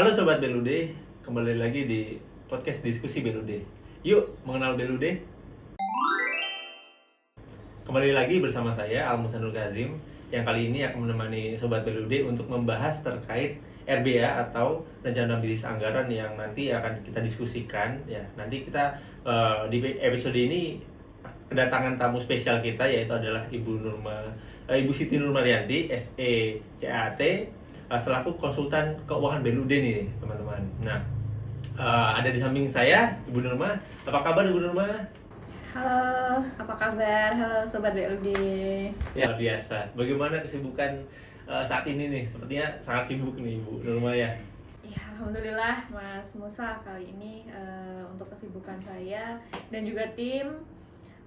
Halo Sobat Belude, kembali lagi di podcast diskusi Belude. Yuk mengenal Belude. Kembali lagi bersama saya Al Musanul Kazim, yang kali ini akan menemani Sobat Belude untuk membahas terkait RBA atau rencana bisnis anggaran yang nanti akan kita diskusikan. Ya, nanti kita di episode ini kedatangan tamu spesial kita, yaitu adalah Ibu Siti Nurmarianti, SECAT, selaku konsultan keuangan Belude nih teman-teman. Nah, ada di samping saya Ibu Nurma. Apa kabar Ibu Nurma? Halo, apa kabar? Halo Sobat BLUD. Ya, luar biasa. Bagaimana kesibukan saat ini nih? Sepertinya sangat sibuk nih Ibu Nurma ya. Ya, alhamdulillah Mas Musa, kali ini untuk kesibukan saya dan juga tim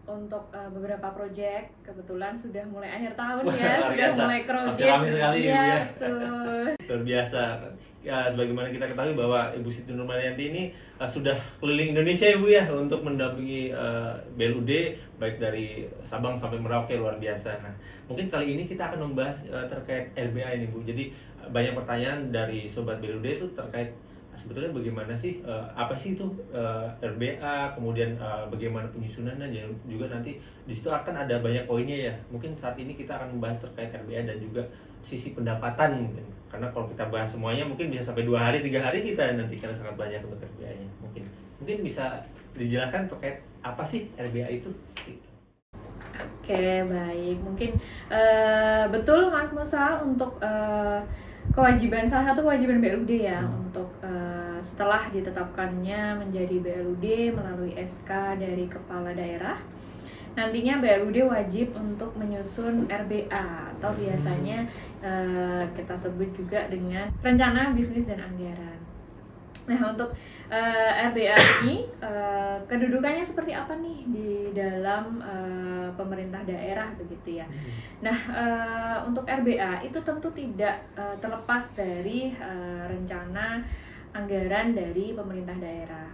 untuk beberapa proyek, kebetulan sudah mulai akhir tahun ya, sudah mulai kredit. Masih ramai sekali ya, Ibu ya. Betul. Luar biasa. Ya, sebagaimana kita ketahui bahwa Ibu Siti Nurmarianti ini sudah keliling Indonesia Ibu ya untuk mendampingi BLUD baik dari Sabang sampai Merauke, luar biasa. Nah, mungkin kali ini kita akan membahas terkait RBA ini Bu. Jadi banyak pertanyaan dari Sobat BLUD itu terkait sebetulnya bagaimana sih, apa sih itu RBA, kemudian bagaimana penyusunannya, juga nanti di situ akan ada banyak poinnya ya. Mungkin saat ini kita akan membahas terkait RBA dan juga sisi pendapatan mungkin. Karena kalau kita bahas semuanya mungkin bisa sampai 2 hari, 3 hari kita nanti, karena sangat banyak untuk RBA-nya. Mungkin bisa dijelaskan terkait apa sih RBA itu? Oke, baik. Mungkin betul Mas Musa, untuk kewajiban, salah satu kewajiban BLUD ya, untuk setelah ditetapkannya menjadi BLUD melalui SK dari kepala daerah, nantinya BLUD wajib untuk menyusun RBA atau biasanya kita sebut juga dengan rencana bisnis dan anggaran. Nah, untuk RBA ini kedudukannya seperti apa nih di dalam pemerintah daerah begitu ya. Nah, untuk RBA itu tentu tidak terlepas dari rencana anggaran dari pemerintah daerah.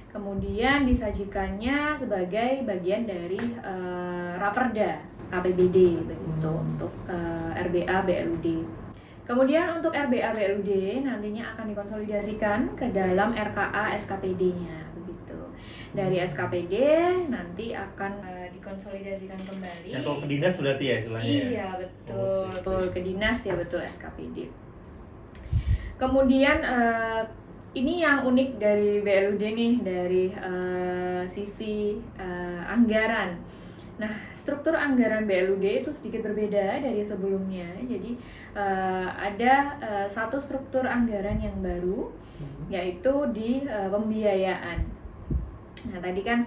Kemudian disajikannya sebagai bagian dari Raperda APBD begitu untuk RBA BLUD. Kemudian untuk RBA BLUD nantinya akan dikonsolidasikan ke dalam RKA SKPD-nya begitu. Dari SKPD nanti akan dikonsolidasikan kembali. Ya, kalau ke dinas berarti ya istilahnya. Iya, betul. Betul, ke dinas ya, betul, SKPD. Kemudian ini yang unik dari BLUD nih, dari sisi anggaran. Nah, struktur anggaran BLUD itu sedikit berbeda dari sebelumnya. Jadi ada satu struktur anggaran yang baru, yaitu di pembiayaan. Nah, tadi kan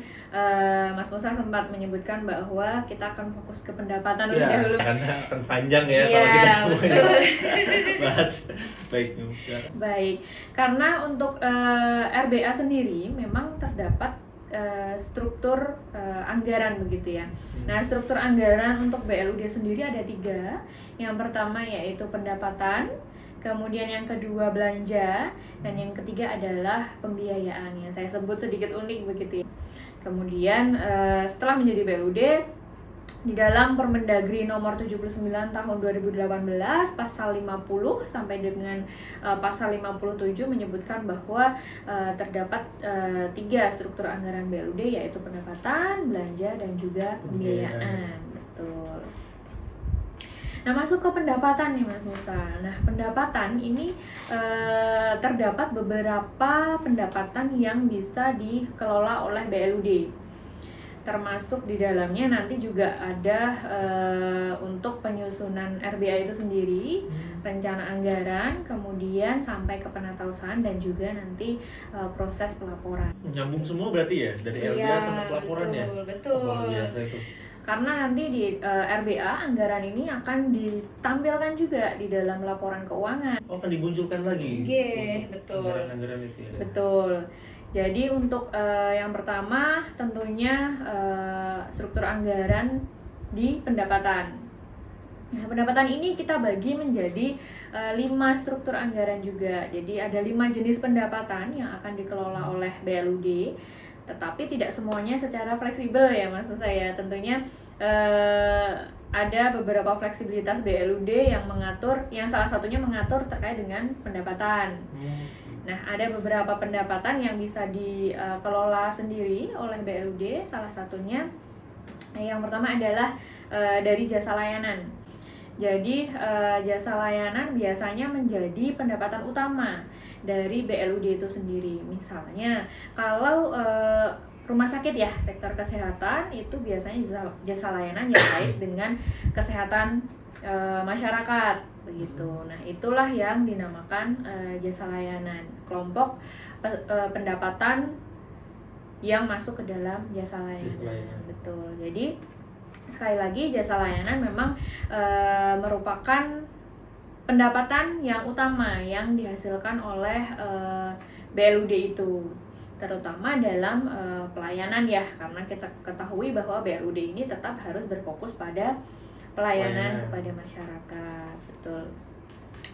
Mas Musa sempat menyebutkan bahwa kita akan fokus ke pendapatan lebih dahulu. Karena akan panjang ya kalau kita semuanya bahas. Baik. Karena untuk RBA sendiri memang terdapat struktur anggaran begitu ya. Nah, struktur anggaran untuk BLUD sendiri ada 3. Yang pertama yaitu pendapatan, kemudian yang kedua belanja, dan yang ketiga adalah pembiayaan, yang saya sebut sedikit unik begitu ya. Kemudian setelah menjadi BLUD, di dalam Permendagri nomor 79 tahun 2018 pasal 50 sampai dengan pasal 57 menyebutkan bahwa terdapat 3 struktur anggaran BLUD, yaitu pendapatan, belanja, dan juga pembiayaan. Betul. Nah, masuk ke pendapatan nih Mas Musa. Nah, pendapatan ini terdapat beberapa pendapatan yang bisa dikelola oleh BLUD. Termasuk di dalamnya nanti juga ada untuk penyusunan RBA itu sendiri, rencana anggaran, kemudian sampai ke penatausahaan, dan juga nanti proses pelaporan. Nyambung semua berarti ya, dari RBA sampai pelaporan ya? Betul. Luar biasa itu. Karena nanti di RBA anggaran ini akan ditampilkan juga di dalam laporan keuangan. Oh, akan dimunculkan lagi? Betul. Anggaran-anggaran itu ya? Betul. Jadi untuk yang pertama tentunya struktur anggaran di pendapatan. Nah, pendapatan ini kita bagi menjadi 5 struktur anggaran juga. Jadi ada 5 jenis pendapatan yang akan dikelola oleh BLUD. Tetapi tidak semuanya secara fleksibel ya Mas Musa ya. Tentunya ada beberapa fleksibilitas BLUD yang mengatur, yang salah satunya mengatur terkait dengan pendapatan. Nah, ada beberapa pendapatan yang bisa dikelola sendiri oleh BLUD. Salah satunya yang pertama adalah dari jasa layanan. Jadi jasa layanan biasanya menjadi pendapatan utama dari BLUD itu sendiri. Misalnya kalau rumah sakit ya, sektor kesehatan itu biasanya jasa layanan yang kait dengan kesehatan masyarakat begitu. Nah, itulah yang dinamakan jasa layanan. Kelompok pendapatan yang masuk ke dalam jasa layanan. Betul. Jadi sekali lagi jasa layanan memang merupakan pendapatan yang utama yang dihasilkan oleh BLUD itu, terutama dalam pelayanan ya, karena kita ketahui bahwa BLUD ini tetap harus berfokus pada pelayanan kepada masyarakat. Betul.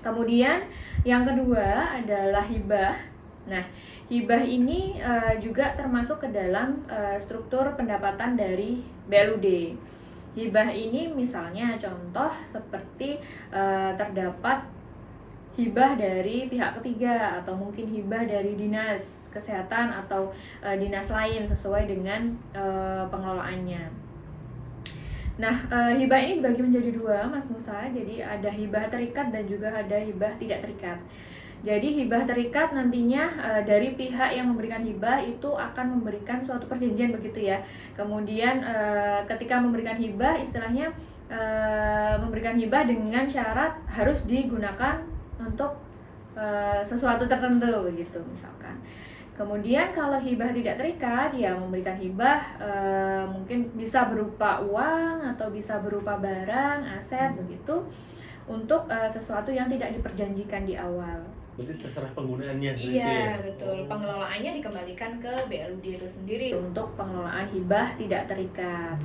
Kemudian yang kedua adalah hibah. Nah, hibah ini juga termasuk ke dalam struktur pendapatan dari BLUD. Hibah ini misalnya contoh seperti terdapat hibah dari pihak ketiga atau mungkin hibah dari dinas kesehatan atau dinas lain sesuai dengan pengelolaannya. Nah, hibah ini dibagi menjadi dua, Mas Musa. Jadi ada hibah terikat dan juga ada hibah tidak terikat. Jadi hibah terikat nantinya dari pihak yang memberikan hibah itu akan memberikan suatu perjanjian begitu ya. Kemudian ketika memberikan hibah istilahnya memberikan hibah dengan syarat harus digunakan untuk sesuatu tertentu begitu misalkan. Kemudian kalau hibah tidak terikat, ya memberikan hibah mungkin bisa berupa uang atau bisa berupa barang, aset begitu untuk sesuatu yang tidak diperjanjikan di awal. Berarti terserah penggunaannya sendiri. Iya, betul. Pengelolaannya dikembalikan ke BLUD itu sendiri untuk pengelolaan hibah tidak terikat.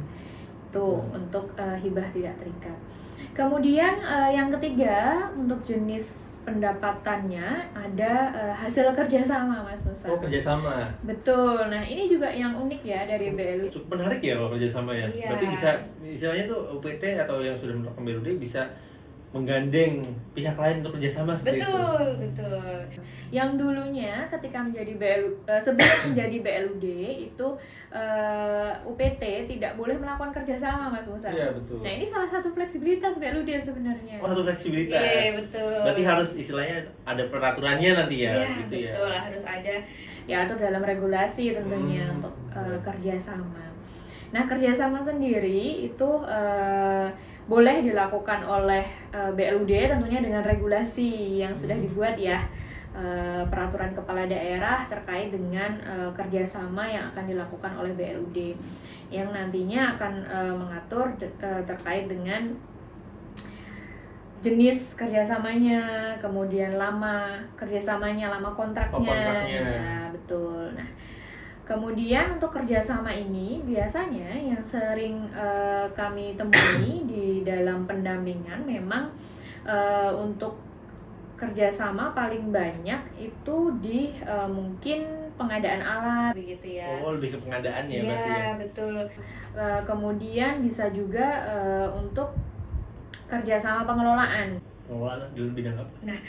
Itu untuk hibah tidak terikat. Kemudian yang ketiga untuk jenis pendapatannya ada hasil kerjasama, Mas Nusa. Oh, kerjasama. Betul. Nah, ini juga yang unik ya dari BLUD. Cukup menarik ya kalau kerjasama ya. Iya. Berarti bisa istilahnya tuh UPT atau yang sudah melakukan BLUD bisa menggandeng pihak lain untuk kerjasama seperti itu. Betul. Yang dulunya ketika menjadi sebelum menjadi BLUD itu UPT tidak boleh melakukan kerjasama, Mas Musa. Iya, betul. Nah, ini salah satu fleksibilitas BLUD sebenarnya. Oh, satu fleksibilitas. Iya, betul. Berarti harus istilahnya ada peraturannya nanti ya, iya, gitu ya. Betul, harus ada ya atau dalam regulasi tentunya untuk kerjasama. Nah, kerjasama sendiri itu boleh dilakukan oleh BLUD tentunya dengan regulasi yang sudah dibuat ya, peraturan kepala daerah terkait dengan kerjasama yang akan dilakukan oleh BLUD yang nantinya akan mengatur terkait dengan jenis kerjasamanya, kemudian lama kerjasamanya, lama kontraknya. Ya, betul. Nah, kemudian untuk kerjasama ini biasanya yang sering kami temui di dalam pendampingan memang untuk kerjasama paling banyak itu di mungkin pengadaan alat begitu ya. Oh, lebih ke pengadaan ya, berarti ya. Iya, betul. Kemudian bisa juga untuk kerjasama pengelolaan. Pengelolaan di bidang apa? Nah,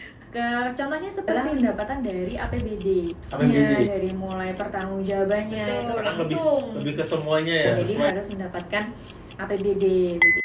contohnya sebelah pendapatan dari APBD. APBD. Ya, dari mulai pertanggungjawabannya itu langsung. Lebih ke semuanya ya. Jadi harus mendapatkan APBD begitu.